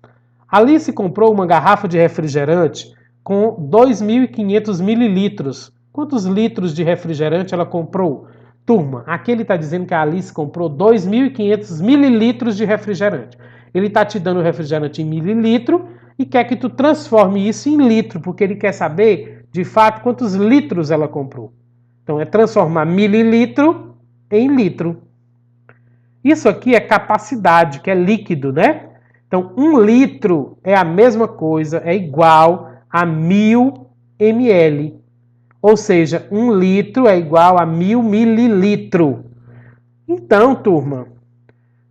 Alice comprou uma garrafa de refrigerante com 2.500 mililitros. Quantos litros de refrigerante ela comprou? Turma, aqui ele está dizendo que a Alice comprou 2.500 mililitros de refrigerante. Ele está te dando o refrigerante em mililitro e quer que tu transforme isso em litro, porque ele quer saber, de fato, quantos litros ela comprou. Então, é transformar mililitro em litro. Isso aqui é capacidade, que é líquido, né? Então, 1 litro é a mesma coisa, é igual a 1.000 ml. Ou seja, 1 litro é igual a 1.000 mililitros. Então, turma,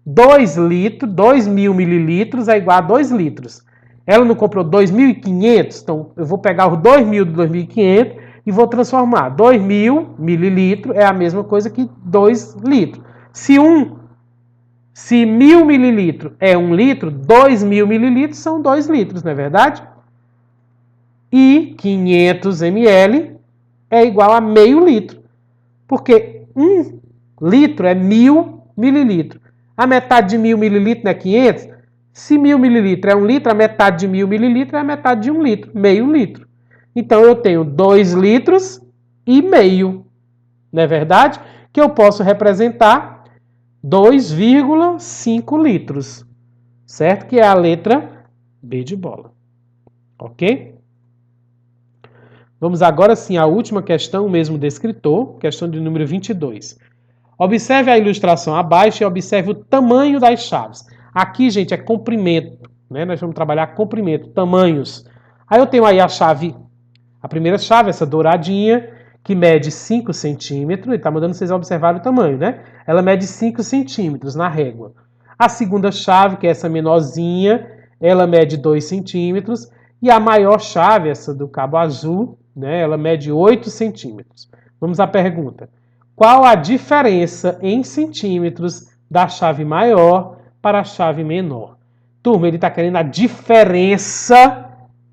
2.000 mililitros é igual a 2 litros. Ela não comprou 2.500, então eu vou pegar os 2.000 do 2.500 e vou transformar. 2.000 mililitros é a mesma coisa que 2 litros. Se 1.000 mililitros é 1 litro, 2.000 mililitros são 2 litros, não é verdade? E 500 ml é igual a meio litro. Porque 1 litro é 1.000 mililitros. A metade de 1.000 mililitros não é 500? Se 1.000 mililitros é 1 litro, a metade de 1.000 mililitros é a metade de 1 litro, meio litro. Então eu tenho 2 litros e meio, não é verdade? Que eu posso representar 2,5 litros, certo? Que é a letra B de bola, ok? Vamos agora sim à última questão, mesmo descritor, questão de número 22. Observe a ilustração abaixo e observe o tamanho das chaves. Aqui, gente, é comprimento, né? Nós vamos trabalhar comprimento, tamanhos. Aí eu tenho aí a primeira chave, essa douradinha, que mede 5 centímetros. Ele está mandando vocês observarem o tamanho, né? Ela mede 5 centímetros na régua. A segunda chave, que é essa menorzinha, ela mede 2 centímetros. E a maior chave, essa do cabo azul, né? Ela mede 8 centímetros. Vamos à pergunta. Qual a diferença em centímetros da chave maior para a chave menor? Turma, ele está querendo a diferença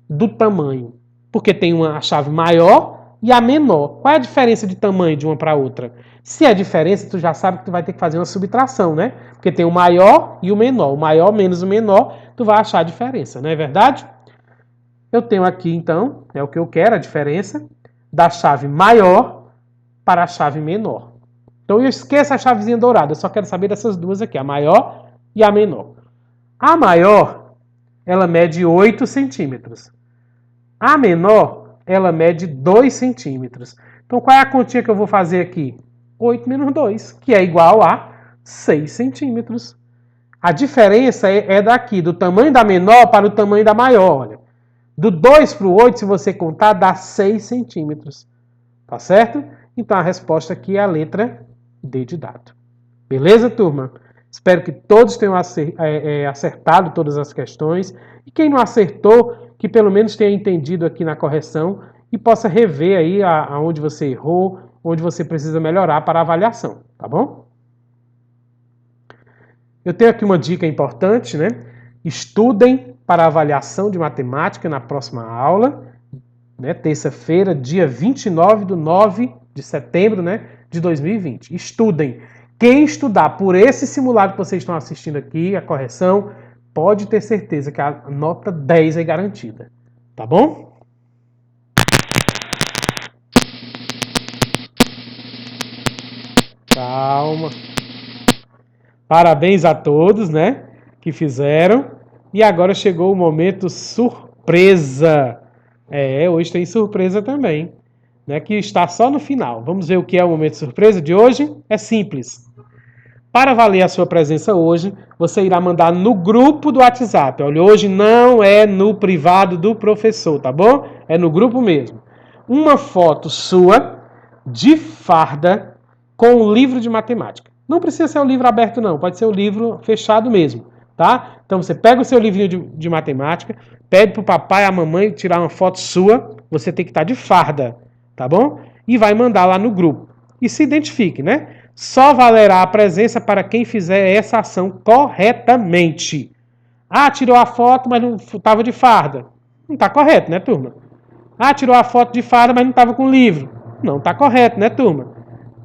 do tamanho. Porque tem uma chave maior, e a menor. Qual é a diferença de tamanho de uma para outra? Se é diferença, tu já sabe que tu vai ter que fazer uma subtração, né? Porque tem o maior e o menor. O maior menos o menor, tu vai achar a diferença, não é verdade? Eu tenho aqui, então, é o que eu quero, a diferença da chave maior para a chave menor. Então eu esqueço a chavezinha dourada, eu só quero saber dessas duas aqui, a maior e a menor. A maior, ela mede 8 centímetros. A menor, ela mede 2 centímetros. Então qual é a continha que eu vou fazer aqui? 8 menos 2, que é igual a 6 centímetros. A diferença é daqui, do tamanho da menor para o tamanho da maior. Olha. Do 2 para o 8, se você contar, dá 6 centímetros. Tá certo? Então a resposta aqui é a letra D de dado. Beleza, turma? Espero que todos tenham acertado todas as questões. E quem não acertou, que pelo menos tenha entendido aqui na correção e possa rever aí aonde você errou, onde você precisa melhorar para a avaliação, tá bom? Eu tenho aqui uma dica importante, né? Estudem para a avaliação de matemática na próxima aula, né? Terça-feira, dia 29/9 de setembro, né? De 2020. Estudem. Quem estudar por esse simulado que vocês estão assistindo aqui, a correção, pode ter certeza que a nota 10 é garantida. Tá bom? Calma. Parabéns a todos, né? Que fizeram. E agora chegou o momento surpresa. Hoje tem surpresa também, né? Que está só no final. Vamos ver o que é o momento surpresa de hoje? É simples. Para valer a sua presença hoje, você irá mandar no grupo do WhatsApp. Olha, hoje não é no privado do professor, tá bom? É no grupo mesmo. Uma foto sua de farda com o livro de matemática. Não precisa ser o livro aberto, não. Pode ser o livro fechado mesmo, tá? Então você pega o seu livrinho de matemática, pede pro papai e a mamãe tirar uma foto sua. Você tem que estar de farda, tá bom? E vai mandar lá no grupo. E se identifique, né? Só valerá a presença para quem fizer essa ação corretamente. Ah, tirou a foto, mas não estava de farda. Não está correto, né, turma? Ah, tirou a foto de farda, mas não estava com o livro. Não está correto, né, turma?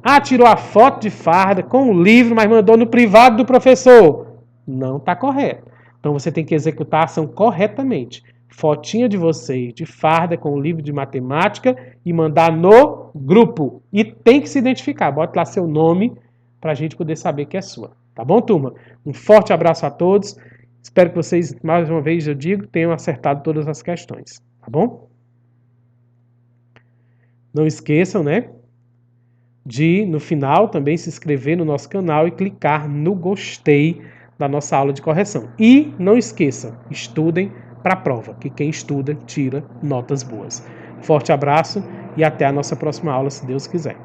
Ah, tirou a foto de farda com o livro, mas mandou no privado do professor. Não está correto. Então você tem que executar a ação corretamente. Fotinha de vocês de farda com o livro de matemática e mandar no grupo. E tem que se identificar. Bota lá seu nome para a gente poder saber que é sua. Tá bom, turma? Um forte abraço a todos. Espero que vocês, mais uma vez eu digo, tenham acertado todas as questões. Tá bom? Não esqueçam, né? De, no final, também se inscrever no nosso canal e clicar no gostei da nossa aula de correção. E não esqueça, estudem para a prova, que quem estuda tira notas boas. Forte abraço e até a nossa próxima aula, se Deus quiser.